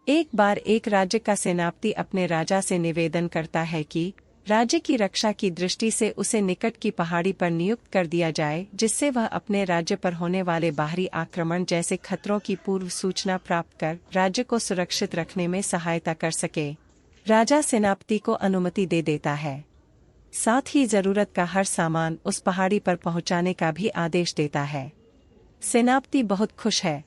एक बार एक राज्य का सेनापति अपने राजा से निवेदन करता है कि राज्य की रक्षा की दृष्टि से उसे निकट की पहाड़ी पर नियुक्त कर दिया जाए, जिससे वह अपने राज्य पर होने वाले बाहरी आक्रमण जैसे खतरों की पूर्व सूचना प्राप्त कर राज्य को सुरक्षित रखने में सहायता कर सके। राजा सेनापति को अनुमति दे देता है, साथ ही जरूरत का हर सामान उस पहाड़ी पर पहुंचाने का भी आदेश देता है। सेनापति बहुत खुश है।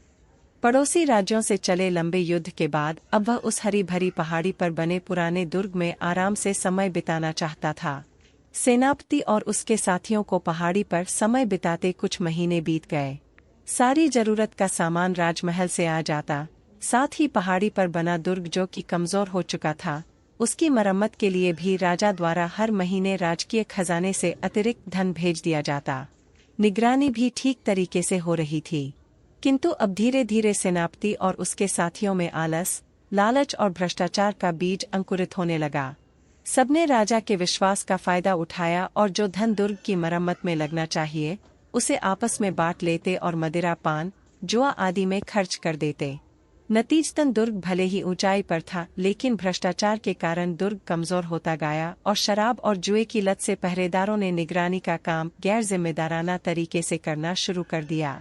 पड़ोसी राज्यों से चले लंबे युद्ध के बाद अब वह उस हरी भरी पहाड़ी पर बने पुराने दुर्ग में आराम से समय बिताना चाहता था। सेनापति और उसके साथियों को पहाड़ी पर समय बिताते कुछ महीने बीत गए। सारी जरूरत का सामान राजमहल से आ जाता, साथ ही पहाड़ी पर बना दुर्ग जो कि कमजोर हो चुका था, उसकी मरम्मत के लिए भी राजा द्वारा हर महीने राजकीय खजाने से अतिरिक्त धन भेज दिया जाता। निगरानी भी ठीक तरीके से हो रही थी, किंतु अब धीरे धीरे सेनापति और उसके साथियों में आलस, लालच और भ्रष्टाचार का बीज अंकुरित होने लगा। सबने राजा के विश्वास का फायदा उठाया और जो धन दुर्ग की मरम्मत में लगना चाहिए उसे आपस में बांट लेते और मदिरा, पान, जुआ आदि में खर्च कर देते। नतीजतन दुर्ग भले ही ऊंचाई पर था, लेकिन भ्रष्टाचार के कारण दुर्ग कमजोर होता गया और शराब और जुए की लत से पहरेदारों ने निगरानी का काम गैर जिम्मेदाराना तरीके से करना शुरू कर दिया।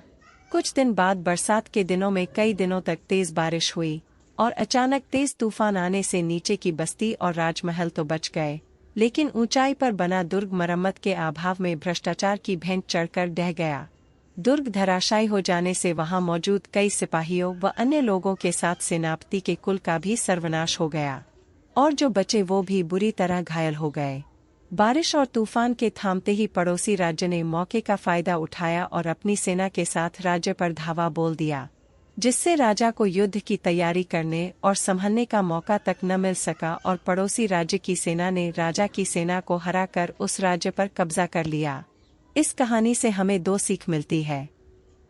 कुछ दिन बाद बरसात के दिनों में कई दिनों तक तेज बारिश हुई और अचानक तेज तूफान आने से नीचे की बस्ती और राजमहल तो बच गए, लेकिन ऊंचाई पर बना दुर्ग मरम्मत के अभाव में भ्रष्टाचार की भेंट चढ़कर ढह गया। दुर्ग धराशायी हो जाने से वहां मौजूद कई सिपाहियों व अन्य लोगों के साथ सेनापति के कुल का भी सर्वनाश हो गया और जो बचे वो भी बुरी तरह घायल हो गए। बारिश और तूफान के थामते ही पड़ोसी राज्य ने मौके का फायदा उठाया और अपनी सेना के साथ राज्य पर धावा बोल दिया, जिससे राजा को युद्ध की तैयारी करने और संभलने का मौका तक न मिल सका और पड़ोसी राज्य की सेना ने राजा की सेना को हराकर उस राज्य पर कब्जा कर लिया। इस कहानी से हमें दो सीख मिलती है।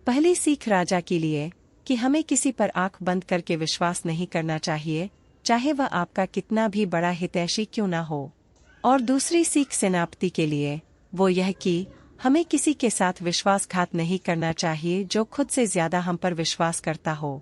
पहली सीख राजा के लिए कि हमें किसी पर आंख बंद करके विश्वास नहीं करना चाहिए, चाहे वह आपका कितना भी बड़ा हितैषी क्यों न हो। और दूसरी सीख सेनापति के लिए, वो यह कि हमें किसी के साथ विश्वासघात नहीं करना चाहिए जो खुद से ज्यादा हम पर विश्वास करता हो।